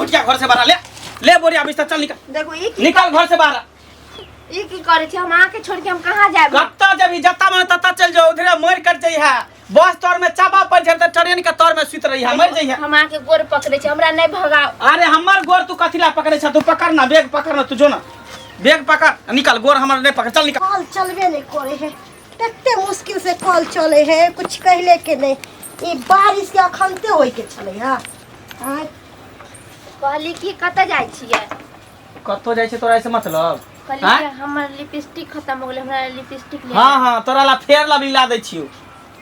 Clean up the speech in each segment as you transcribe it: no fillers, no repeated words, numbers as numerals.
उठिया घर से बाहर ले बोरिया बिस्तर चल निकल। देखो निकल घर से बाहर। ये की करे छे हम आके छोड़ के हम कहां जाए? कत्ता जब जत्ता मन तत्ता चल जाओ उधर मर कर जाई है। बस तोर में चाबा पर झरता ट्रेन के तोर में सुत रही है मर जाई है। हम आके गोर पकड़े छे हमरा नहीं भगाओ। अरे हमर गोर तू कथिला पकड़े छ तू पकड़ ना बैग पकड़ ना तू जो ना बैग पकड़ निकल गोर हमर नहीं पकड़ चल निकल। कॉल चलबे नहीं करे है तत्ते मुश्किल से कॉल चले है कुछ कहले के नहीं ये बारिश के अखनते होई के चले हां हां कहली की कत जाय छिए कतो जाय छे तोरा ऐसे मतलब कहली हमर लिपस्टिक खत्म हो गेले हमरा लिपस्टिक ले। हां तोरा ला फेर ला मिला दे छियो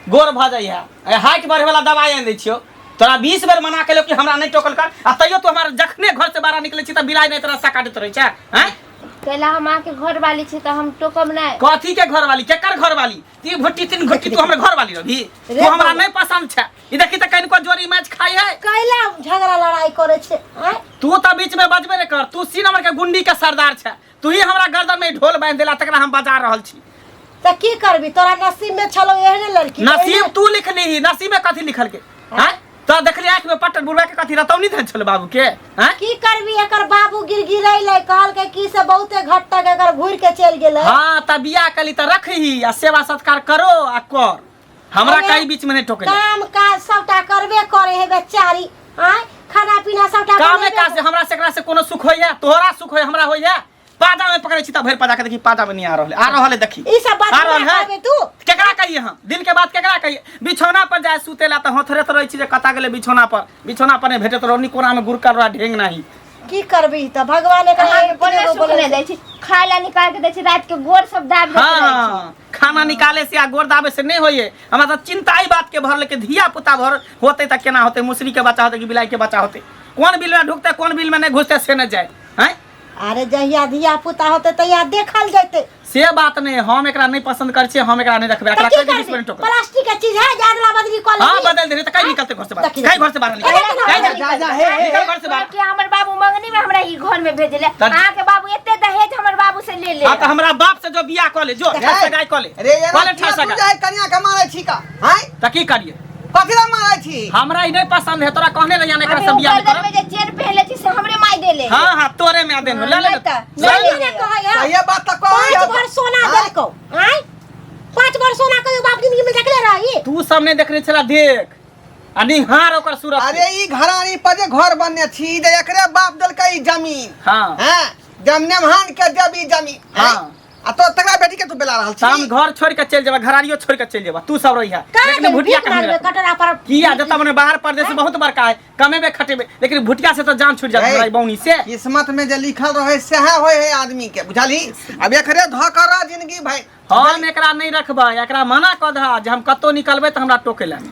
गोर भ जाई है हाइट बढ़े वाला दवाई आन दे छियो तोरा 20 बार मना केलो कि हमरा नहीं टोकल कर आ तइयो तू हमार जखने घर से बाहर निकले छी त बिलाई नहीं तोरा सा काटत रही छ हैं कहला हम आके घर वाली छी त हम टोकम नहीं। कथी के घर वाली केकर घर वाली ती भुट्टी तीन घुट्टी तू हमर घर वाली रही तू हमरा नहीं पसंद छ ई देखी त कहीं को जोरी मैच खाई है कैला झगड़ा लड़ाई करे छे हां तू त बीच में बजबे नहीं कर तू सी नंबर के गुंडी के सरदार छ तू ही हमरा गर्दन में ढोल बांध देला तकरा हम बजा रहल छी त की करबी तोरा नसीब में छलो एहने लड़की नसीब तू लिखली ही नसीब में कथी लिखल के हैं तो देखली आंख में पट्टन बुढ़वा के कथी रतौनी धन छल बाबू के हैं की करबी एकर बाबू गिरगिरई ले कहल के की से बहुते घट्टा के एकर घुर के चल गेले। हां त बियाह कली त रखही आ सेवा सत्कार करो आ कर हमरा कई बीच में नहीं टोके काम काज सबटा करबे करे है बेचारी हां खाना पीना सबटा काम काज से हमरा सेकरा से कोनो सुख होइया तोहरा सुख होय हमरा होइया पाजा में पकड़े छी त भर पाजा के देखी पाजा में नहीं आ रहले देखी ई सब बात कहबे तू केकरा कहिए हम दिन के बाद केकरा कहिए बिछौना पर जाए सुतेला त हथरत रही छी जे कता गेले बिछौना पर नहीं भेटत रोनी कोना में गुरकर रहा ढेंग नहीं की करबी त भगवान के बोले सुख नहीं दै छी खाइला निकाल के दै छी रात के गोर सब दाब दे हां खाना निकाले से आ गोर दाबे से नहीं होइए हमरा त चिंता ई बात के भर लेके धिया पुता भर होते त केना होते मुसरी के बच्चा होते कि बिलाई के बच्चा होते कौन बिल में ढुकते कौन बिल में नहीं घुसते से न जाए हैं अरे जहिया धिया पुता होते तहिया देखल जैते से बात नहीं हम एकरा नहीं पसंद कर छी हम एकरा नहीं रखबे एकरा कहि दिस में टोक प्लास्टिक के चीज है जादला बदली कॉल हां बदल दे त कहीं निकलते घर से बाहर कहीं घर से बाहर निकल जा हे निकल घर से बाहर कि हमर बाबू मंगनी में हमरा ई घर में भेजले आ के बाबू एते दहेज हमर बाबू से ले ले हां त हमरा बाप से जो बियाह क ले जो ठसा गाय क ले अरे ठसा तू जाए कन्या के मारे छी का हैं त की करिए कथिला मारे छी हमरा ई नहीं पसंद है तोरा कहने रहिया एकरा से बियाह कर में जे चेर पहले छी से हमरे माई देले। हां तोरे में देन ले ले नहीं कह ये बात त कह 5 बार सोना दे को हैं 5 बार सोना के बाप जिंदगी में देखले रही तू सामने देखने छला देख अनि हार ओकर सूरत अरे ई घरानी पर जे घर बनने छी जे एकरे बाप देलकै ई जमीन हां हैं जमने महान के देबी जमीन हां आ तो तकरा बेटी के तू बेला रहल छी हम घर छोड़ के चल जेबा घरारियो छोड़ के चल जेबा तू सब रही है लेकिन भुटिया के कटरा पर किया जता मने बाहर परदेश बहुत बड़का है कमेबे खटेबे लेकिन भुटिया से तो जान छूट जात भाई बौनी से किस्मत में जे लिखल रहे सेहा होय है आदमी के बुझाली अब एकरे धकरा जिंदगी भाई हम एकरा नहीं रखबा एकरा मना क दहा जे हम कतो निकलबे त हमरा टोकेला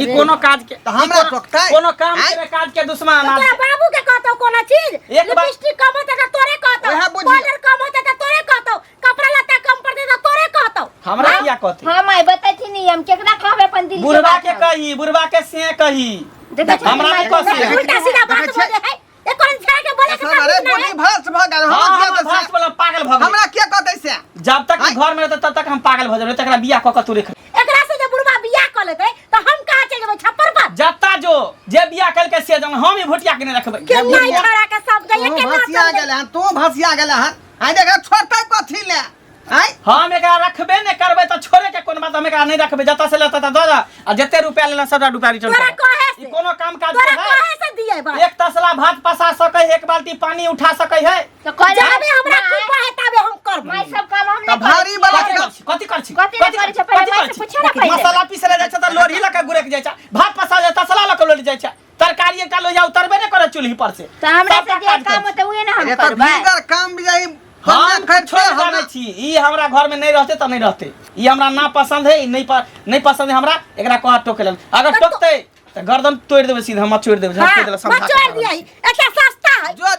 ई कोनो काज के हमरा टोकतै कोनो काम के काज के दुश्मन तोरा बाबू के कहतो कोनो चीज लिपस्टिक कम होते त तोरे कहतो कलर कम होते त तोरे कहतो कपड़ा लत्ता कम पड़ते त तोरे कहतो हमरा किया कहते हां माई बताथि नहीं हम केकरा कहबे अपन दिल बुढ़वा के कही बुढ़वा के से कही हमरा नहीं कह उल्टा सीधा बात बोले है ए कौन छा के बोले के अरे बोली भस भग हम के भास वाला पागल भग हमरा के कहतै से जब तक घर में रहते तब तक हम पागल भ जाबे तकरा बियाह क तू रख एकरा से जे बुढ़वा बियाह क लेते त हम कहां चल जेबै छप्पर पर जत्ता जो जे बियाह कल के से जन हम ही भुटिया के नहीं रखबे के नहीं खड़ा के सब गए के भसिया गेले हन तू भसिया गेले हन आ देख छोड़तै कथि ले हैं हम एकरा रखबे नहीं करबे त छोड़े के कोन बात हम एकरा नहीं रखबे जता से लेता त द जा आ जते रुपया लेला 100 रुपया रिटर्न तोरा कहे से ई कोनो काम काज तोरा है कहे से दिए बा एक तसला भात पसा सकै एक बाल्टी पानी उठा सकै है तो कह जाबे हमरा कुपा है तबे हम करब माई सब काम हम त भारी वाला कथि कर छी कथि करे छ पहले माई से पूछे ना पहले मसाला पीसले जाय छ त लोढ़ी लका गुरक जाय छ भात पसा जाय तसला लका लोढ़ जाय छ तरकारी एकटा लोया उतरबे नहीं करे चूल्ही पर से तो हमरा से जे काम होते उहे ना हम ये तो करबै भीतर काम भी जाई हम छोड़ जाने छी ई हमरा घर में नहीं रहते त नहीं रहते ई हमरा ना पसंद है नहीं पसंद है हमरा एकरा कह टोकेलन अगर टोकते त गर्दन तोड़ देबे सीधा हम छोड़ देबे झटके देला समझा छोड़ दिया अच्छा सस्ता है जो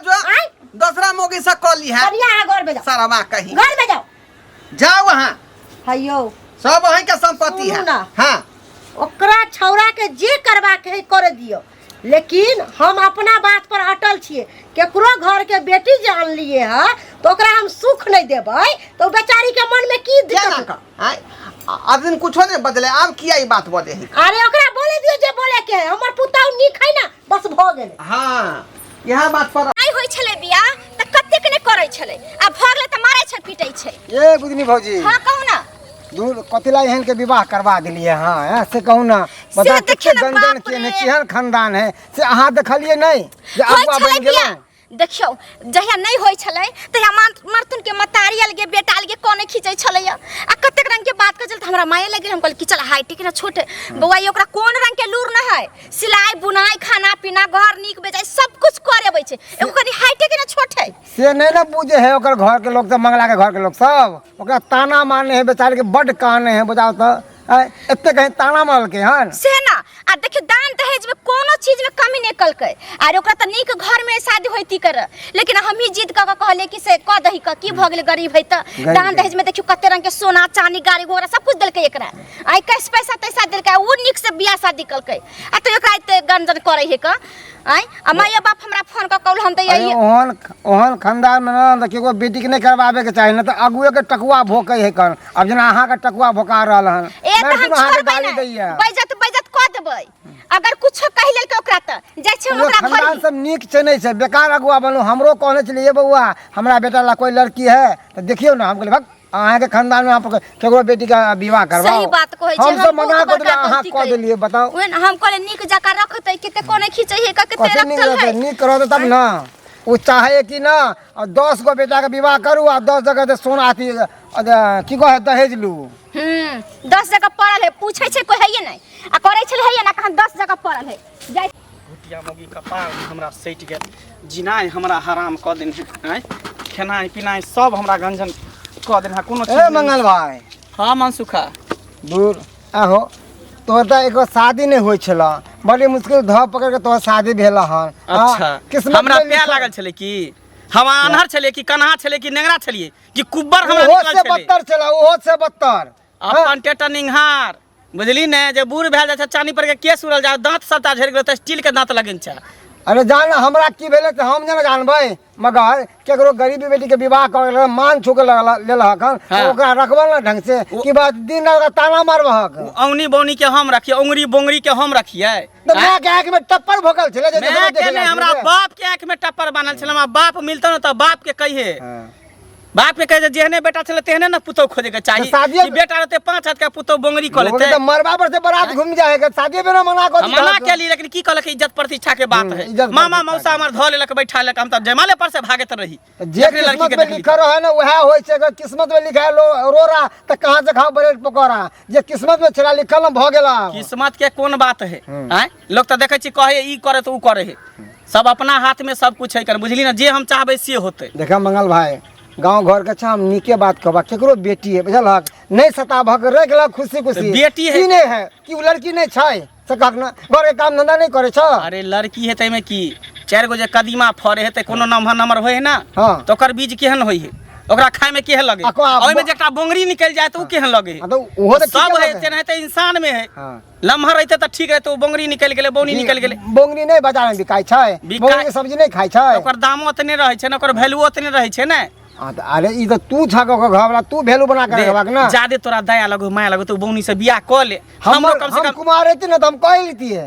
दूसरा मोगी से कॉली है बढ़िया है घर में जाओ सारा बा कहीं घर में जाओ जाओ वहां हयो सब वहीं के संपत्ति है हां ओकरा छौरा के जे करबा के करे दियो लेकिन हम अपना बात पर अटल छिए केकरो घर के बेटी जान लिए है तो ओकरा हम सुख नहीं देबै तो बेचारी के मन में की दिक्कत अब दिन कुछो नहीं बदले अब किया ई बात बोले है अरे ओकरा बोले दियो जे बोले के हमर पुताऊ नी खाई ना बस भ गेले हां यह बात पर आई होई छले बिया त कत्ते के ने करै छले आ भगले त मारै छ पिटै छै। ये बुझनी भौजी हां कहू ना दूर कतिला एहन के विवाह करवा दिलिए। हाँ से कहू ना बता देखिए कितने ना, गंजन बाप के रे। केहन खानदान है से अहाँ देखलिए नहीं जे होई अगुआ छले बन बिया गेलौं। देखियो जहिया नहीं होई छले तहिया मारतुन के मतारी अलगे बेटा अलगे कोने खींचै छले आ कतेक रंग के बात कर चल हमरा माये लगे हम कहल कि चल हाई टिक ना छोटे बउआ ये ओकरा कोन रंग के लूर ना है सिलाई बुनाई खाना पीना घर नीक बेजाय सब कुछ करेबै छै एगो कनी हाई टिक ना छोटे से नहीं ना बुझे है ओकर घर के लोग सब मंगला के घर के लोग सब ओकरा ताना मारने है बेचारे के बड़ काने है बताओ तो एते कहीं ताना मारल के हन से ना आ देखियो दान दहेज में कोनो चीज में कमी नहीं कलकै आर ओकरा त नीक घर में शादी होइती कर लेकिन हम ही जिद क कहले कि से क दही क की भ गेले गरीब है त दान दहेज में देखियो कते रंग के सोना चांदी गाड़ी घोड़ा सब कुछ देलकै एकरा आई कैश पैसा तैसा देलकै उ नीक से बियाह शादी कलकै आ त एकरा एते गंजन करे है क आई आ माय बाप हमरा फोन क कहल हम त यही ओहन ओहन खानदान में ना कि कोई बेटी के नहीं करवावे के चाही ना तो अगुए के टकुआ भोकै है कन अब जना अहाँ के टकुआ भोका रहल हन ए त हम अहाँ के छोड़बै गाली ना दैया बैजत क देबै अगर कुछो कहि लेल के ओकरा त जाय छै ओकरा खानदान घर सब नीक छै नहीं छै बेकार अगुआ बनू हमरो कहने छलिए बउआ हमरा बेटा ला कोई लड़की है तो देखियो ना हम कहले भक अहाँ के खानदान में आप केकरो बेटी का विवाह करवाओ सही बात कहै छै हम सब मना कर दिला अहाँ कह देलिए बताओ ओहन हम कहले नीक जका रखतै कते कोने खींचै है कते कते नीक रखल है रहतै नीक रहतै तब ना वो चाहे कि ना 10 गो बेटा के विवाह करू आ 10 जगह से सोना अथी की कहे दहेज लू 10 जगह पड़ल है पूछै छै कोई है नहीं आ करे छल है ना कहां 10 जगह पड़ल है जाय भुटिया मौगी का पार हमरा सैट गेल जिनाय हमरा हराम क देन है खेनाई पिनाई सब हमरा गंजन क देन है कोनो चीज ए मंगल भाई हां मनसुखा दूर आहो तोहर त एको शादी नहीं होय छला बड़ी मुश्किल ध पकड़ के तोहर शादी भेला हन अच्छा किस्मत हमरा में प्यार लिखल- लागल छले कि हम अनहर छले कि कन्हा छले कि नेंगरा छलिए कि कुब्बर हमरा ओहो निकल से छले बदतर छला ओहो से बदतर अपन टेटनिंग हार बुझली ने जे बूढ़ भेल जाय छै चानी पर के केस उड़ल जाय दांत सबटा झड़ गेल त स्टील के दांत लगन छै अरे जान हमरा की भेले त हम न जानबै मगर केकरो गरीबी बेटी के विवाह कर मान छू के लेल हकन हाँ। ओकरा रखबल ना ढंग से कि बात दिन रात ताना मारबहक औनी बौनी के हम रखिए उंगरी बोंगरी के हम रखिए तो मैं के आंख में टप्पर भोकल छले जे मैं के नहीं हमरा बाप के आंख में टप्पर बनल छल हमरा बाप मिलतो न त बाप के कहिए बाप के कहे जेहने बेटा छले तेहने न पुतौ खोजे के चाहिए तो शादिये- कि बेटा रहते 5 हाथ के पुतौ बोंगरी क लेते तो मरबा पर से बारात घूम जाएगा शादी में ना मना कर हम मना के ली लेकिन की कहल कि इज्जत प्रतिष्ठा के बात है इज्जत मामा प्रतिष्ठा मौसा हमर ध लेलक बैठा लेलक हम त जयमाले पर से भागत रही जे जकरे लड़की किस्मत के में देखली लिखल है ना वह होय छै अगर किस्मत में लिखा है रोरा तो कहां से खाओ ब्रेड पकौड़ा जे किस्मत में छला लिखल भ गेला किस्मत के कौन बात है हैं लोग तो देखे छी कहे ई करे तो ऊ करे है सब अपना हाथ में सब कुछ है कर बुझली ना जे हम चाहबे से होते देखा मंगल भाई गांव घर के अच्छा हम नीके बात कहबा केकरो बेटी है बुझल हक नहीं सताबहक रह गेला खुशी खुशी बेटी है। की नहीं है कि उ लड़की नहीं छै सकक ना घर के काम धंधा नहीं करे छ अरे लड़की है तैमे की 4 गो जे कदीमा फरे है त कोनो नंबर होय है ना हाँ। तो ओकर बीज केहन होय है ओकरा खाए में केहन लगे आ ओय में जेटा बोंगरी निकल जाए तो ऊ केहन लगे हाँ, तो उहो तो सब ठीके है लगे। तेन है त इंसान में है हां लम्हा रहते त ठीक है तो बोंगरी निकल गेले बौनी निकल गेले बोंगनी नहीं बाजार में बिकाय छै बिकाय- बोंगनी के सब्जी नहीं खाय छै ओकर दामो ओतने रहे छै ना ओकर वैल्यू ओतने रहे छै ना हाँ, तो अरे ई तो तू छक ओकर घर वाला तू वैल्यू बना के रखबाक ना ज्यादा तोरा दया लगो माया लगो तो बौनी से बियाह क ले हमरो हम कम से कम कुमार रहती ना तो हम कह लेती है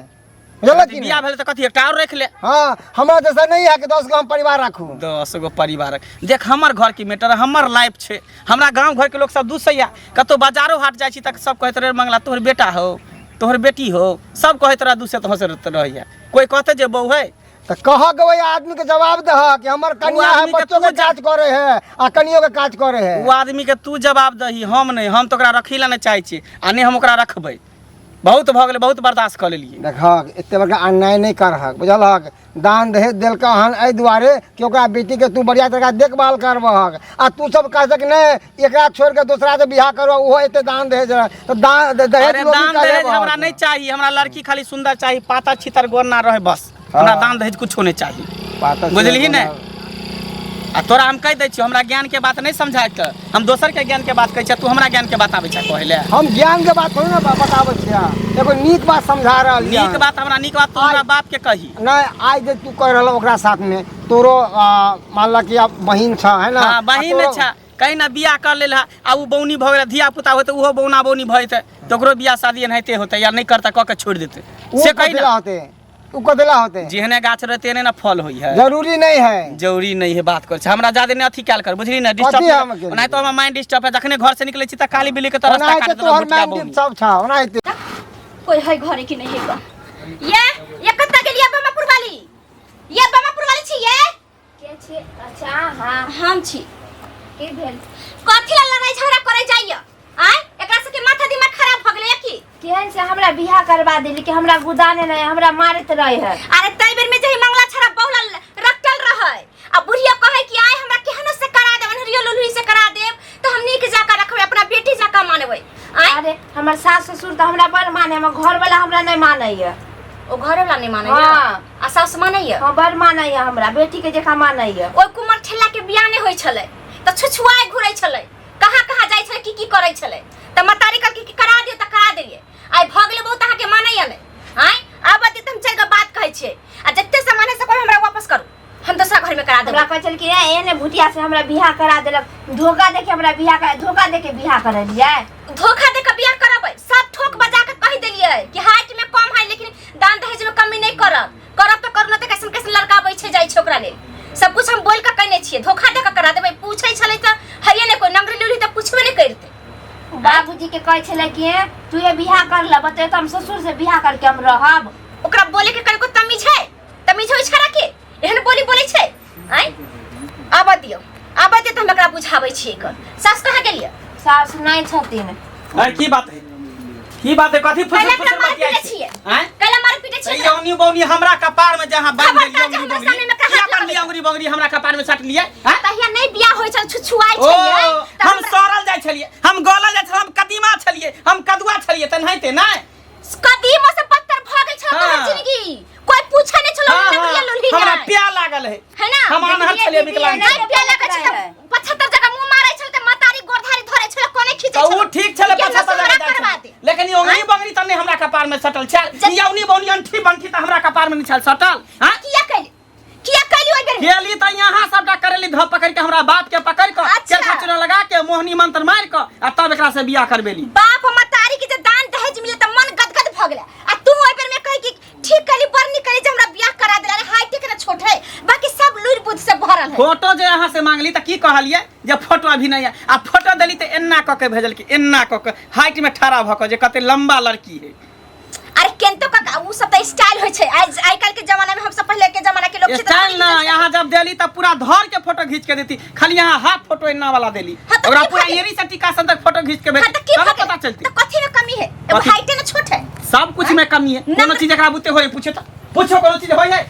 बुझल की बियाह भेल त कथी एकटा और रख ले हाँ हमारा जैसा नहीं है कि 10 गो हम परिवार रखू 10 गो परिवार देख हमर घर के मैटर हमर लाइफ छै हमरा गांव घर के लोग सब दूसैया कतो बाजारो हाट जाइ छी तक सब कहत रहे मंगला तोहर बेटा हो तोहर बेटी हो सब कहत रहा दूसरे तो हंसत रहिया कोई कहते जे बहू है तो कह के वही आदमी के जवाब दह कि हमर कन्या है आदमी के बच्चों के तू जा- काज करे है आ कनियों के काज करे है वो आदमी के तू जवाब दही हम नहीं हम तो ओकरा रखिला नहीं चाहे छी आ नहीं हम ओकरा रखबै बहुत भ गेलै बहुत बर्दाश्त कर लेलिए देखक एते बड़का अन्याय नहीं करहक बुझलहक दान दहेज देलक हन एहि दुआरे कि ओकरा बेटी के तू बढ़िया तरीका देखभाल करबहक आ तू सब कह सक नहीं एकरा छोड़ के दूसरा से बियाह करबह ओहो एते दान दहेज तो दान दहेज अरे लोभी दान कर दहेज लेबहक। हमरा नहीं चाहिए हमरा लड़की खाली सुंदर चाहिए पाता छितर गोर ना रहे बस हमरा दान दहेज कुछो नहीं चाहिए बात तो बुझलिही सही ने बोलल। आ तोरा हम कह दै छियो हमरा ज्ञान के बात नहीं समझाय त हम दोसर के ज्ञान के बात कहै छ तू हमरा ज्ञान के बात आबै छ कहले हम ज्ञान के बात थोड़ी ना बताबै छिया एगो नीक बात समझा रहल छियै। नीक बात हमरा नीक बात तो हमरा बाप के कही नहीं आज जे तू कह रहल ओकरा साथ में तोरो मान ल कि अब बहिन छ है ना हां बहिन आ तोरो- छ कहीं ना बियाह कर लेल आ उ बौनी भ गेल धिया पुता होते उहो बौना बौनी भइते तो ओकरो बियाह शादी एनाहिते होते या नहीं करता क के छोड़ देते उ से कही कथी ना रहते उ कदेला होते जेहने गाछ रहते ने ना फल होई है। जरूरी नहीं है। जरूरी नहीं है बात कर हमरा ज्यादा ने अथी कैल कर बुझली ना कथी हम डिस्टर्ब केलियै? नहीं तो हम माइंड डिस्टर्ब है जखने घर से निकले छी त काली बिल्ली के तरह रास्ता ओनाहिते काट तोहर दो माइंड सब छा ओनाहिते। कोई है घरे की नहीं है ये कत्ता के लिए बमापुर वाली ये बमापुर वाली छी ये के छे? अच्छा हाँ हम छी के भेल कथी ला लड़ाई झगड़ा करे जाइए आय एकरा से के माथा दिमाग खराब भ गेलै की केहन से हमरा बियाह करवा देली कि हमरा गुदाने नहीं हमरा मारत रहे है। अरे तई बेर में जही मंगला छरा बहुला रखल रहे अब बुढ़िया कहे कि आय हमरा केहनो से करा दे अनहरियो लुलही से करा देब तो हम नीक जाकर रखबे अपना बेटी जाका मानबे आय अरे हमर सास ससुर तो हमरा बड़ माने हमर घर वाला हमरा नहीं माने है। ओ घरे वाला नहीं माने हाँ। आ सास माने ये हाँ बड़ माने है हमरा बेटी के जेका माने है। ओइ कुमार ठेला के बियाह नहीं होय छले त छुछुआए घुरै छले कहाँ जाय छले की करै छले त मतारी का की करा दियो त करा देलिए आइ भ गेले बहुत अहाँ के माने या नहीं आय आब त हम चल के बात कहै छे आ जत्ते सामान है से कोई हमरा वापस करू हम दूसरा घर में करा देब हमरा कह चल कि एने भुटिया से हमरा बियाह करा देलक धोखा देके हमरा बियाह कर धोखा देके बियाह करलिए धोखा दे के बियाह करबै सब ठोक बजा के कह देलिए कि हाइट में कम है लेकिन दान दहेज में कमी नहीं करब त करू न त कैसन कैसन लड़का बैठे जाय छोकरा ले सब कुछ हम बोल के कहने छिए धोखा दे के करा देबै पूछै छले त हइए ने कोई नंगरी लुरी त पूछबे नहीं करते बाबूजी के कहे छले कि तू ये बियाह कर ले बते तो हम ससुर से बियाह करके हम रहब। ओकरा बोले के कनको तमीज है तमीज होय छरा के एहन बोली बोले छै आय आबा दियो त हम एकरा बुझाबै छिए कर सास कहाँ गेलिए सास नहीं छथिन। अरे की बात है कथी पहले फुसर अपना मार बतियाई पीटे छी छिए हैं कैला मार पीटे छिए यौनी बौनी हमरा कपार में जहां बांध खबरदार देलिए जे हमरा अंगुरी सामने में कहाँ क्या लगबै? कर लिया अंगुरी बंगरी हमरा कपार में सट लिए हैं तहिया नहीं बियाह होय छल छुछुआई ओ छलिए हम सड़ल जाय छलिए हम गलल जाय छलिए हम कदीमा छलिए हम कदुआ छलिए तनहैते नहीं कदीम से पत्थर भ गेल छल तोहर हाँ। जिंदगी कोई पूछे नहीं छलो हाँ, नंगरिया लुलही हमरा नहीं प्यार लागल है ना हम अनहर छलिए विकलांग नहीं प्यार लगे छै 75 जगह मुंह मारै छल त मतारी गोरधारी धरे छल कोने खींचे तो छल वो ठीक छले कि हमरा 75 सोहरा जगह करवा दे। लेकिन ये अंगुरी बंगरी तने हमरा कपार में सटल छल यौनी बौनी अंठी बंठी त हमरा कपार में नहीं छल सटल हां किया कैली ओइ बेर गेली त यहाँ सबटा करेली धप पकड़ के हमरा बाप के पकड़ के अच्छा। चरखा चुना लगा के मोहनी मंत्र मार के आ तब एकरा से बियाह करबेली बाप मतारी के जे दान दहेज मिले त मन गदगद भ गेला आ तू ओइ बेर में कहि कि ठीक कली बरनी कली जे हमरा बियाह करा देला रे हाइट के ना छोट है बाकी सब लुर बुद्ध से भरल है फोटो जे यहाँ से मांगली त की कहलिए जे फोटो अभी नहीं है आ फोटो देली त एन्ना क के भेजल कि एन्ना क के हाइट में ठड़ा भ के जे कते लंबा लड़की है अरे केंतो का उ सब त स्टाइल होय छै आई काल के जमाना में हम सब पहले के जमाना के लोग छै स्टाइल ना यहाँ जब देली तब पूरा धर के फोटो खींच के देती खाली यहाँ हाथ फोटो इन्ना वाला देली हाँ, तो और की पूरा भागे? एरी से टीका सन तक फोटो खींच के हां भेजती त की तब भागे? पता चलती त कथी में कमी है एगो कथी? हाइट ना छोट है सब कुछ में कमी है कोनो ना- चीज एकरा बुते होय पूछे त पूछो कोनो चीज होय है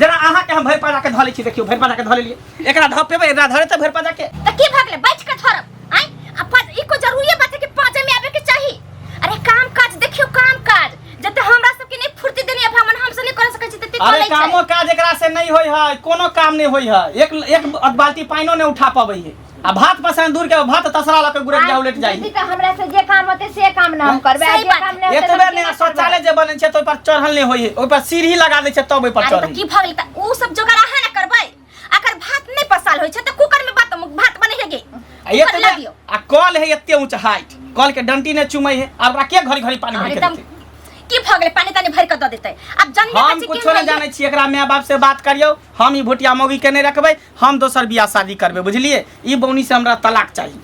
जरा अहाँ के हम भर पा के धले छी देखियो भर पा के धले लिए एकरा धप पेबे एकरा धरे त भर पा के त की भागले बैठ के थरब आई अपन इको जरूरी बात है कि पांच में आवे के चाहिए अरे काम काज देखियो काम काज जते हमरा सब के नहीं फुर्ती देनी अब हम से नहीं कर सकै छी तते अरे कामो काज एकरा से नहीं होय है कोनो काम नहीं होय है एक बाल्टी पाइनो नहीं उठा पाबै है आ भात पसान दूर के भात तसरा ला के गुरक जा उलट जाई दीदी तो हमरा से जे काम होते से काम ना हम करबे सही जे बात काम है। नहीं होते एतबे हम ने केना शौचालय जे बने छै तो पर चढ़ल नहीं होय है ओइ पर सीढ़ी लगा दे छै तब ओइ पर अरे चढ़े त की भागले त उ सब जोगाड़ अहाँ ना करबै अगर भात नहीं पसाल होय छै त कुकर में भात बने है गे एतबे आ कल है एते ऊंच हाइट कल के डंटी ने चुमै है आ ओकरा के घड़ी घड़ी पानी भर के देते की भागले पानी तानी भर के द देतै अब जन्मे हम कुछो नहीं जाने छी एकरा माय बाप से बात करियो हम ई भुटिया मौगी के नहीं रखबै हम दोसर बियाह शादी करबै बुझलिए ई बौनी से हमरा तलाक चाहिए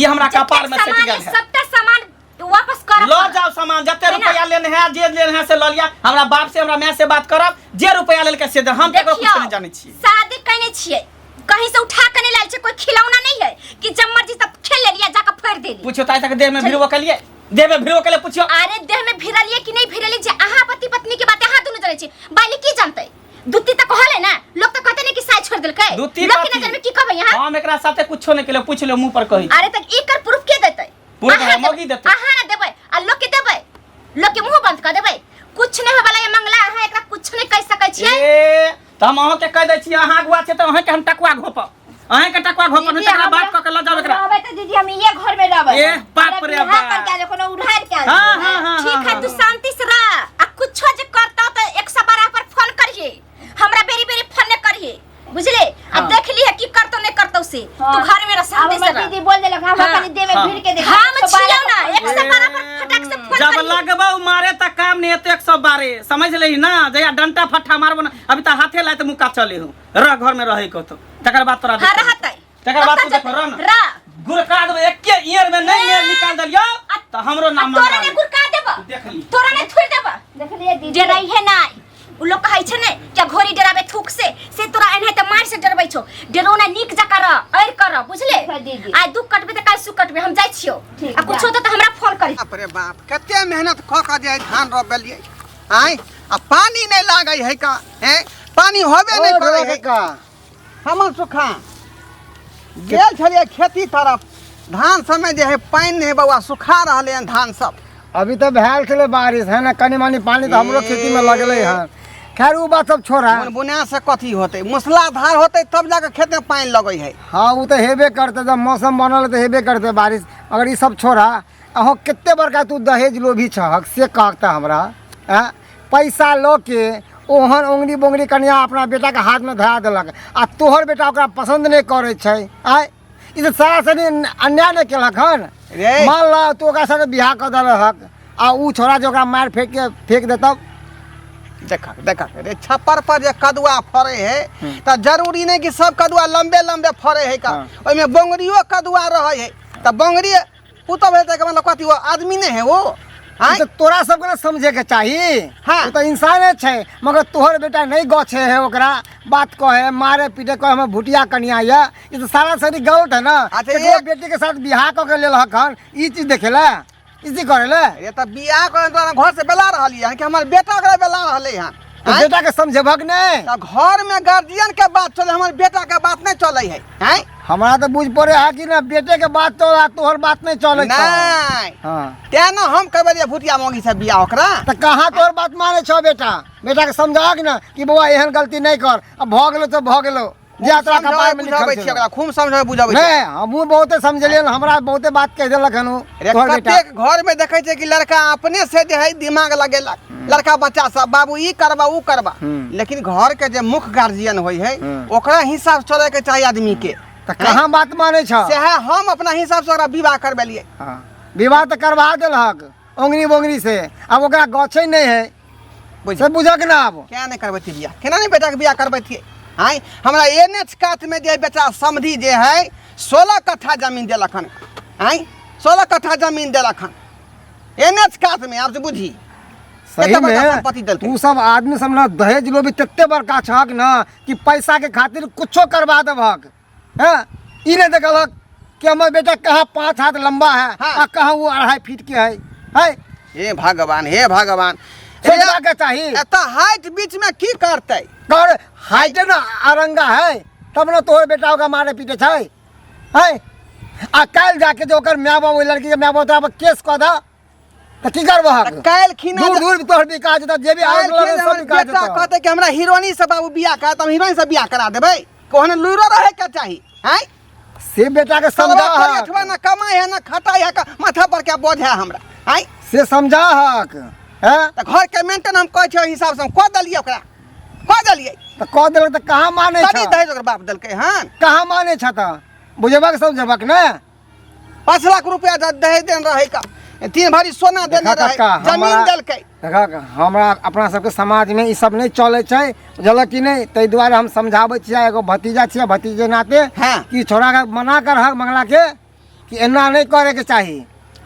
ई हमरा कपार में सेट गेल है सबटा सामान वापस कर लो जाओ सामान जते रुपया लेने है जे लेने है से ल लिया हमरा बाप से हमरा माय से बात करब जे रुपया लेल के से दे हम तक कुछ नहीं जाने छी शादी करने छिए कहीं से उठा के नहीं लाल छै कोई खिलौना नहीं है कि जब मर्जी सब खेल ले लिया जाकर फेर दे ली पूछो ताई तक देह में भिड़ो के लिए देह में भिड़ो के लिए पूछो अरे देह में भिड़लिए कि नहीं भिड़लिए जे अहाँ पति पत्नी के बात अहाँ दोनों जाने छी बाली की जानते दुत्ती तक कहले ना लोग तो कहते नहीं कि साइड छोड़ देलकै दुत्ती लोग के नजर में की कहबै यहां हम एकरा साथे कुछो नहीं केले पूछ ले मुंह पर कही अरे तक एकर प्रूफ के देतै प्रूफ मौगी देतै अहाँ ना देबै आ लोग के देबै लोग के मुंह बंद कर देबै कुछ नहीं होबला ये मंगला अहाँ एकरा कुछ नहीं कह सकै छियै ए त हम अहाँ के कह दै छी अहाँ गुआ छै त अहाँ के हम टकुआ घोप अहाँ के टकुआ घोप में तकरा बात क के ल जाब एकरा रहबै त दीदी हम ये घर में रहबै ए बाप रे बाप कर के कोनो उधार के हां ठीक है तू शांति से रह आ कुछ जे करता तो 112 पर फोन करिए हमरा बेरी बेरी फोन न करिए बुझले अब देख ली है की करतो नहीं करतो से तू घर में रह शांति से रह दीदी बोल देलक हम कनी देवे भीड़ के देख हम छियौ ना 112 पर फटाक से फोन जब लगबो मारे त काम नहीं हेते 112 समझ लेही ना जया डंटा फट्टा मारबो ना अभी त हाथे लाए त मुका चले हो र घर में रहे को तो तकर बाद तोरा हां रहतै तकर बाद तू देखो र गुरका देबे एके ईयर में नहीं मेल निकाल दलियो त हमरो नाम तोरा ने गुरका देबा देख ली तोरा ने थुर देबा देख लिए दीदी जे रही है नाय उ लोग कहै छै ने जे घोड़ी डराबे थूक से तोरा एनहे त मार से डरबै छौ डरोना नीक जकर ऐर कर बुझले दीदी। आज दुख कटबे त काल सुख कटबे हम जाइ छियो आ कुछो त हमरा फोन करी बाप रे बाप कते मेहनत ख क जे धान रोपलिए आय आ पानी नहीं लागै है का हैं पानी होबे नहीं करे है का हमर सुखा गेल छलिए खेती तरफ धान समय जे है पानी नहीं बउआ सुखा रहले हैं धान सब अभी तो भैल चले बारिश है ना कनी मानी पानी तो हमरो खेती में लगले है खैर वो बात सब छोड़ा बुनिया से कथी होते मूसलाधार होते तब जाकर खेत में पानी लगे है हाँ वो तो हेबे करते जब मौसम बनल तो हेबे करते बारिश अगर ये सब छोड़ा अहो कितने बड़का तू दहेज लोभी छहक से कहता हमरा पैसा लो के ओहन उंगली बोंगली कन्या अपना बेटा के हाथ में धरा देलक आ तोहर बेटा ओकरा पसंद नहीं करे छै आय ई तो सरासरी अन्याय नहीं केलक हन मान ला तू ओकरा साथे बियाह कर देलक आ ऊ छोरा जो ओकरा मार फेंक देतब देखा देखा रे छप्पर पर जे कदुआ फरे है त जरूरी नहीं कि सब कदुआ लंबे लंबे फरे है का ओइ में बोंगरियो कदुआ रहे है त बोंगरी पुतब है त मतलब कथी वो आदमी नहीं है वो तो तोरा सबके ना समझे के चाहिए हाँ। वो तो इंसान है मगर तोहर बेटा नहीं गछे है ओकरा बात कहे मारे पीटे कहे हमें भुटिया कनिया ये तो सारा सरी गलत है ना अच्छा, ये बेटी के साथ बियाह करके ले हन ई चीज देखेला इसी करेला ये त बियाह करे तो घर से बेला रहली है कि हमर बेटा ओकरा बेला रहले हैं तो बेटा के समझेबक नहीं त घर में गार्जियन के बात चले हमर बेटा के बात नहीं चले है हैं हमारा तो बुझ पड़े है कि ना बेटे के बात तो तोहर बात नहीं चले नहीं हाँ ते ना हम कहबे भुटिया मोगी से बियाह ओकरा तो कहाँ तोहर बात माने छो बेटा के समझा कि ना कि बउआ एहन गलती नहीं कर अब भ गेलो तो भ गेलो जे तोरा कपार में लिखल छै ओकरा खूब समझावे बुझावे नहीं हमहू बहुते समझलियन हमरा बहुते बात कह देलक हनु तोहर बेटा प्रत्येक घर में देखे छै कि लड़का अपने से जे है दिमाग लगेलक लड़का बच्चा सब बाबू ई करबा ऊ करबा लेकिन घर के जे मुख्य गार्जियन होय है ओकरा हिसाब चले के चाहिए आदमी के तो कहाँ बात माने छ से है हम अपना हिसाब से ओकरा विवाह करबेलिए हाँ विवाह तो करवा देलक ओंगरी बोंगरी से अब ओकरा गछे नहीं है सब बुझक ना अब क्या नहीं करबे थी बियाह केना नहीं बेटा के बियाह करबे थी आय हमरा एनएच काट में जे बेटा समधी जे है 16 कट्ठा जमीन देलखन आय 16 कट्ठा जमीन देलखन एनएच काट में आप से बुझी सही संपत्ति में देलकै। तू सब आदमी सब ना दहेज लोभी तत्ते बड़का छक ना कि पैसा के खातिर कुछो करवा देबक हैं ई नहीं देखलक कि हमर बेटा कहाँ 5 हाथ लंबा है हाँ। आ कहाँ वो 2.5 फीट के है हे भगवान सोचना के चाहिए एता हाइट बीच में की करते कर हाइट ना अरंगा है तब ना तोहर बेटा ओकरा मारे पीटे छै है आ काल जाके जो ओकर माय बाप ओइ लड़की के माय बाप तोरा पर केस कऽ दा त की करबहक काल खिना दूर दूर तोहर बिका जेता जे भी आगे लगे सब बिका बेटा जेता कहते कि हमरा हीरोइनी से बाबू बियाह करा त हम हीरोइन से बियाह करा देबै कोहने लुइरो रहे के चाही हैं से बेटा के समझा समझा ना कमाई है ना खटाई है माथा पर क्या बोझ है हमरा हैं से समझा हक हैं त घर के मेंटेन हम कहै छै हिसाब से हम कऽ देलिए ओकरा कऽ देलिए त कह देलक त कहाँ माने तनी छ दहेज ओकर बाप देलकै हन कहाँ माने छ त बुझेबक समझेबक ने 5 लाख रुपया दहेज देन रहे का 3 भरी सोना देने देखा रहे का, जमीन हमरा- देलकै देखा हमरा अपना सबके समाज में ई सब नहीं चले छै बुझलक कि नहीं ताहि दुआरे हम समझाबै छियै एगो भतीजा छियै भतीजे नाते हाँ। कि छोरा के मना कर हक मंगला के कि एना नहीं करे के चाही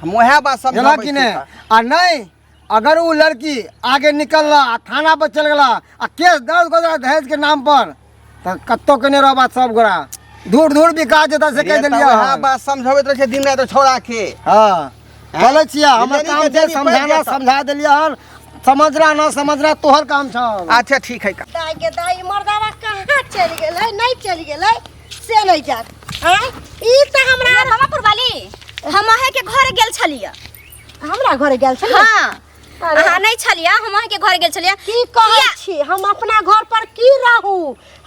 हम वह बात बुझलक समझाबै कि छी नहीं आ नहीं अगर वो लड़की आगे निकलला आ थाना पर चल गला आ केस दर्ज कर देला दहेज के नाम पर त कत्तो के नहीं रहबा सब गोरा दूर दूर बिका जेता से कह देलिए वह बात समझाबैत रहे छै दिन रात छोड़ा के हाँ बोले छियै हमर लेनी काम के छै देनी पड़ि समझाना जेतौ। समझा देलिए हन समझना ना समझना तोहर काम छ अच्छा ठीक है का दाई के दाई मर्दावा कहाँ चल गेलै नहीं चल गेलै से नहीं जात हैं ई त हमरा मामापुर वाली हम अहे के घर गेल छलिए हमरा घरे गेल छलै हाँ अहाँ नहीं छलिए हम अहे के घर गेल छलिए की कहै छी हम अपना घर पर की रहू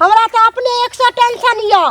हमरा त अपने 100 टेंशन य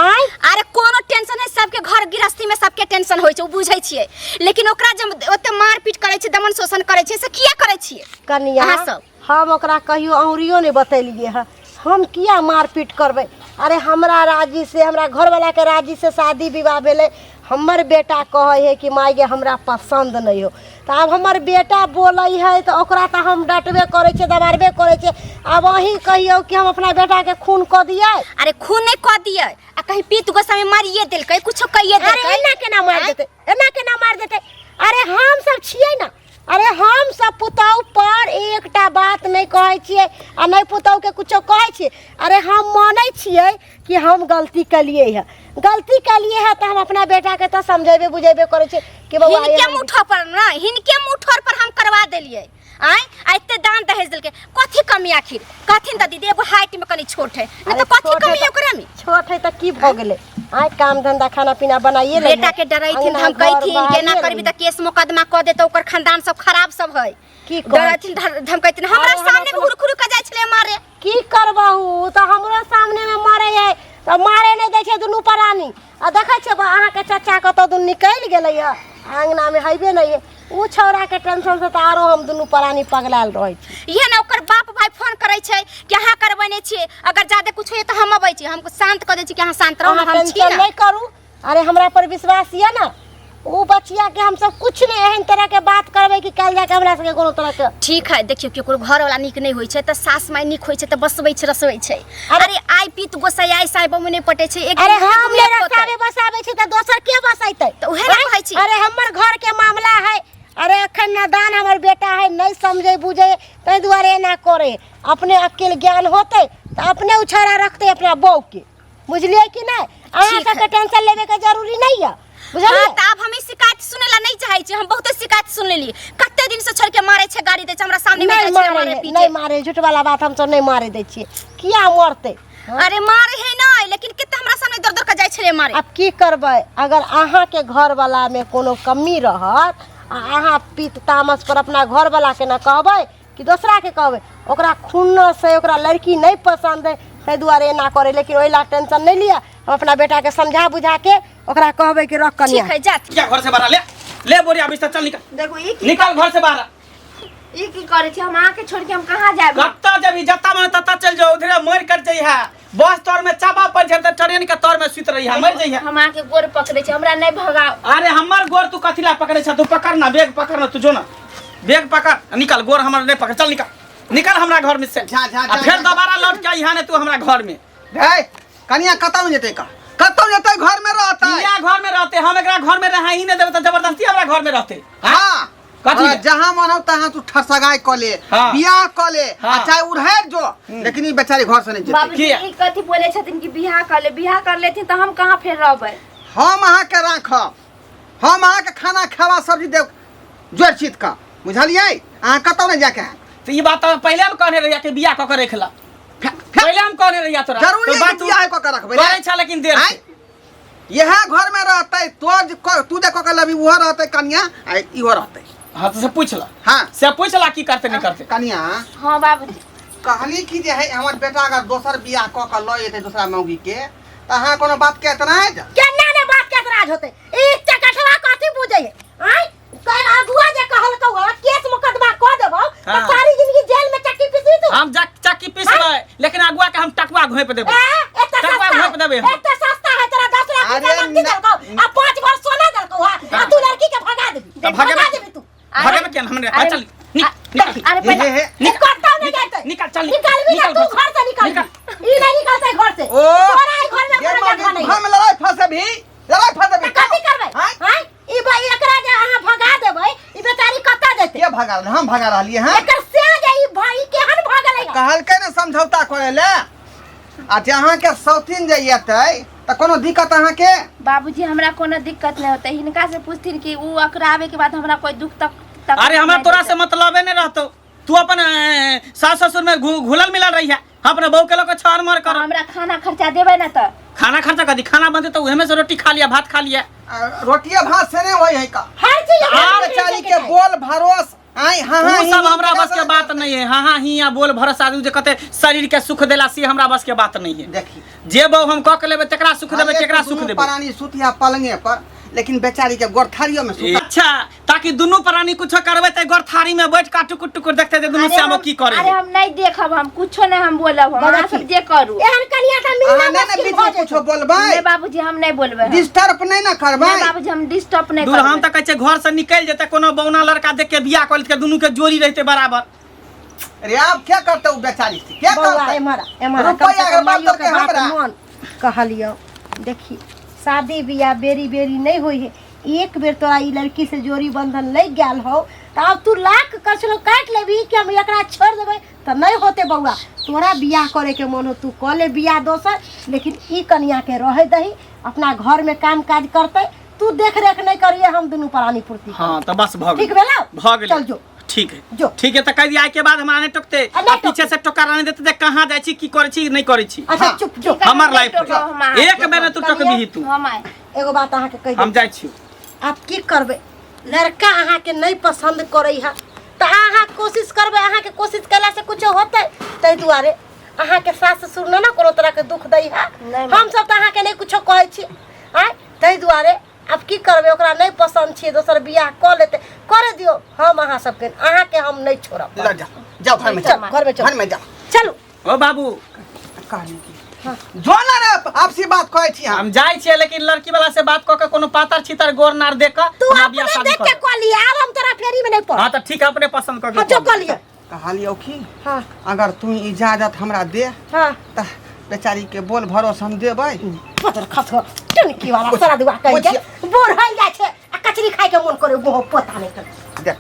आय अरे कोनो टेंशन है सबके घर गृहस्थी में सबके टेंशन होइ छै उ बुझै छियै लेकिन ओकरा जब ओते मार पीट करै छै दमन शोषण करै छै से किया करै छियै कनिया अहाँ सब हम ओकरा कहियो औरियो नहीं बतेलिए है हम किया मारपीट करबै अरे हमरा राजी से हमरा घर वाला के राजी से शादी विवाह भेले हमर बेटा कहे है कि माई गे हमरा पसंद नहीं हो, तो अब हमर बेटा बोले है तो ओकरा तो हम डटबे करे छे, दबारबे करे छे। अब वही कहियो कि हम अपना बेटा के खून क दिए। अरे खून नहीं कह दिए आ कहीं पीत गोसा में मारिए देलकै, कुछो कहिए अरे देलकै। एना केना मार देते, एना केना मार देते। अरे हम सब छिए ना, अरे हम सब पुतौ पर एकटा बात नहीं कहे छिए आ नहीं पुतौ के कुछो कहे छिए। अरे हम मानै छिए कि हम गलती कलिए है, गलती कलिए है तो हम अपना बेटा के तो समझेबे बुझेबे करे छिए कि बउआ हिनके मुठो पर ना, हिनके मुठो पर हम करवा देलिए। आय एते दान दहेज देलकै, कथी कमी आखिर? कथिन त दीदी एगो हाइट में कनी छोट है, नहीं तो कथी कमी है ओकरा में? छोट है तो की भ गेले? आय काम धंधा खाना पीना बनाइए ले। बेटा के डरैथिन, हम कहथिन के ना करबी त केस मुकदमा क दे त ओकर खानदान सब खराब सब है। की डरैथिन धमकैथिन, हमरा सामने में हुरखुर क जाय छले मारे। की करबहू तो हमरो सामने में मारे है तो मारे नहीं दै छै दुनू प्राणी। आ देखै छै अहाँ के चाचा कतौ दुन निकल गेलै है, आंगना में हइबे नहीं है। उ छौरा के टेंशन से तो आरो हम दुनू प्राणी पगलाल रहै छी। ये ना ओकर बाप भाई फोन करै छै कि अहाँ करबने छियै, अगर ज्यादा कुछ होय त हम अबै छी, हमको शांत क दै छी कि अहाँ शांत रहू, हम छी टेंशन ना। नहीं करू। अरे हमरा पर विश्वास ये ना, उ बचिया के हम सब कुछ नहीं एहन तरह के बात करबे कि कल जाके हमरा सके कोनो तरह के। ठीक है, देखियो केकरो घर वाला निक नहीं होय छै त सास माय निक होय छै त बसबै छै रसबै छै। अरे आइ पीत गोसाई आइ साइब में नहीं पटे छै। एक अरे हम ले रसावे बसावे छै त दोसर के बसाइतै? त उहे ना कहै छी। अरे हमर घर के मामला है, अरे अखन नादान हमर बेटा है, नहीं समझे बुझे तै दुआरे ना करे। अपने अकेले ज्ञान होते तो अपने उछाड़ा रखते अपना बहू के, बुझलिए कि नहीं? अहाँ सबके टेंशन लेवे के जरूरी नहीं है, बुझलिए? हाँ, त अब हमें शिकायत सुनेला नहीं चाहे छी, हम बहुत शिकायत सुन लेली। कते दिन से छोड़ के मारे छै, गाड़ी दे छै हमरा सामने में, नहीं मारे, नहीं मारे, झूठ वाला बात हम सब नहीं मारे दै छिए। किया मरते? अरे मारे है ना, लेकिन कितना हमरा सामने दर दर के जाय छले मारे। अब की करबै? अगर अहाँ के घर वाला में कोनो कमी रहत आ अहाँ पीत तामस पर अपना घर वाला के ना कहबै कि दूसरा के कहबै, ओकरा खून से ओकरा लड़की नहीं पसंद है तै दुआरे ना करे। लेकिन ओइला टेंशन नहीं लिया, हम अपना बेटा के समझा बुझा के ओकरा कहबै कि रख कनिया। ठीक है, जा क्या घर से बाहर ले बोरिया बिस्तर चल निकल, देखो ई की निकल घर से बाहर। ई की करे छी? हम आके छोड़ के हम कहां जाब? कत्ता जब जत्ता मन तत्ता चल जाओ, उधरे मर कर जाइ है। बस तोर में चाबा पर झरते ट्रेन के तोर में सुत रही है, मर जाइ है। हम आके गोर पकड़े छी, हमरा नहीं भगाओ। अरे हमर गोर तू कथिला पकड़े छ? तू पकड़ ना, बैग पकड़ ना, तू जो ना बैग पकड़, निकल। गोर हमर नहीं पकड़, चल निकल, निकल हमरा घर में से। जा, जा, आ जा, फिर जा। दोबारा लौट के यहाँ ने तू हमरा घर में। रे कनिया कतौ जेतै का? कतौ जेतै? घर में रहतै। यहाँ घर में रहते, हम एकरा घर में रहा ही नहीं देबे त जबरदस्ती हमरा घर में रहते। हाँ कथी अरे है? जहाँ मन हो तहाँ तू ठसगाई क ले, हाँ। बियाह क ले, हाँ। चाहे उड़हर जो, लेकिन ई बेचारी घर से नहीं जेतै। बाबूजी किया? ई कथी बोले छथिन कि बियाह कर ले? बियाह कर लेथिन त हम कहां फेर रहबै? हम अहाँ के राखब, हम अहाँ के खाना खावा सब्जी देव जोड़ चित का, बुझलिए? अहाँ कतौ नहीं जाके है। तो ये बात पहले हम कहने रहिया कि बियाह क के रखला, पहले हम कहने रहिया तोरा। जरूरी तो है बात कि तू बियाह क के रखबै करे छ, लेकिन देर से। यह घर में रहते तू देखो के लबी वो रहते कन्या, आ इहो रहते। हाँ तो से पूछ ला, हाँ से पूछ ला की करते नहीं करते। कन्या हां बाबूजी, कहली कि जे है हमर बेटा अगर दोसर बियाह क के ल जेतै दूसरा मौगी के, त अहाँ कोनो बात के इतना है जा? केना ने बात के एतराज होते? ई चकठवा कथी बुझै है? आय कह अगुआ जे कहल तो केस मुकदमा क देबो त हाँ। सारी जिंदगी जेल में चक्की पीसी तू। हम चक्की पीसबै, लेकिन अगुआ के हम टकवा घोप देबै। टकवा घोप देबै हम। एक सस्ता है तेरा 10 लाख अरे रुपया नकदी देलको आ 5 भर सोना देलको आ तू लड़की के भगा देबी। तो भगा देबी तू। भगे में क्या हमने अरे- चल निकल अरे पहले निकल कत्ता नहीं जाते। निकल चल निकल भी ना, तू घर से निकल। ई नहीं निकलते घर से। ओ तोरा ई घर में ये कोनो जगह नहीं। हम लड़ाई फंसे भी, लड़ाई फंसे भी। त कथी करबै? हाँ? हां ई भाई एकरा जे अहाँ भगा देबै, ई बेचारी कत्ता देते? के भगा रहे? हम भगा रहलिए हैं। एकर से जे ई भाई केहन भगलै? कहलकै ने समझौता करे ले, आ जहाँ के सौतीन जे येतै त कोनो दिक्कत अहाँ के? बाबूजी हमरा कोनो दिक्कत नहीं होते। हिनका से पूछथिन कि उ अकरावे के बाद हमरा कोई दुख तक अरे हमरा तोरा से मतलबे नहीं रहतो। तू अपन सास ससुर में घुलल मिलल रही है, अपने बहू के लोग छान मार कर। हमरा खाना खर्चा देबै ना त? खाना खर्चा कदी, खाना बनते तो उहे में से रोटी खा लिया, भात खा लिया। रोटिया भात से नहीं होई है का? हर चीज आप बेचारी के बोल भरोस आई हाँ हाँ वो सब हमरा बस के बात नहीं है। हाँ हाँ ही या बोल भरोसा जे कहते शरीर के सुख देला से हमरा बस के बात नहीं है। देखी जे बहु हम कह के लेबे तेकरा सुख देबे, तेकरा सुख देबे। प्राणी सुतिया पलंगे पर, लेकिन बेचारी के गोरथारियों में सुता। अच्छा, ताकि दुनू प्राणी कुछ करबे त गोरथारी में बैठ का टुकुर टुकुर देखते जे दुनू श्यामो की करे। अरे हम नहीं देखब, हम कुछो नहीं हम बोलब, हम अहाँ सब जे करू। एहन कनिया त मिलना नहीं मुश्किल बीच भ में जेतै। कुछ बोलबै नहीं बाबूजी हम नहीं बोलबे डिस्टर्ब नहीं ना करबै नहीं बाबूजी हम डिस्टर्ब नहीं दूर हम करबे तो कहै छै घर से निकल जेते कोनो बौना लड़का देख के बियाह कर के दुनू के जोड़ी रहते बराबर। अरे आप क्या करते हो बेचारी से क्या बउआ करते एमरा एमरा रुपया अगर बात करके हमरा मन कहलियो देखी शादी बियाह बेरी बेरी नहीं होई है। एक बेर तोरा ई लड़की से जोड़ी बंधन लग गेल हो तो अब तू लाख कसलो काट लेबी कि हम एकरा छोड़ देबै तो नहीं होते बउआ। तोरा बियाह करे के मन हो तू क ले बियाह दोसर, लेकिन ई कन्या के रहे दही अपना घर में काम काज करते, तू देख रेख नहीं करिए, हम दुनू प्राणी पूर्ति हां तो बस भ ठीक भेला भ गेल। चल जो ठीक है जो ठीक है तो कह दिया के बाद हमरा नहीं टोकते नहीं आ पीछे से टोका रहने देते देख कहां जाय छी की करे छी नहीं करे छी। अच्छा हाँ। चुप जो हमर लाइफ टोको हम एक बेर तू टोकबी तू हम आए एगो बात अहाँ के कह हम जाय छी। आप की करबे लड़का अहाँ के नहीं पसंद करे है तो अहाँ कोशिश करबे, अहाँ के कोशिश कैला से कुछ होते तै दुआरे अहाँ के सास ससुर न कोनो तरह के दुख दै है। नहीं, हम सब तो अहाँ के नहीं कुछो कहै छी आय तै दुआरे अब की करबे ओकरा नहीं पसंद छी दोसर बियाह क लेते करे दियो। हम अहाँ सब के अहाँ के हम नहीं छोड़ब। ले जा जाओ घर में चल घर में चल घर में जा चलू ओ बाबू कहानी की जो ना रे आपसी बात कहै छी हम हम जाय छियै लेकिन लड़की वाला से बात क के कोनो पातर छितर गोर नार देख के तू हमरा अपने बियाह शादी देख के कर। क लिया, अब हम तोरा फेरी में नहीं पड़। हां तो ठीक है अपने पसंद कर हाँ जो क लिया। कहालियो की हां अगर तू इजाजत हमरा दे हां त बेचारी के बोल भरोसा हम देबै। पतर खस टनकी वाला सारा दुआ कह के बोर हो जाय छै आ कचरी खाय के मन करे गोह पता नहीं कर। देख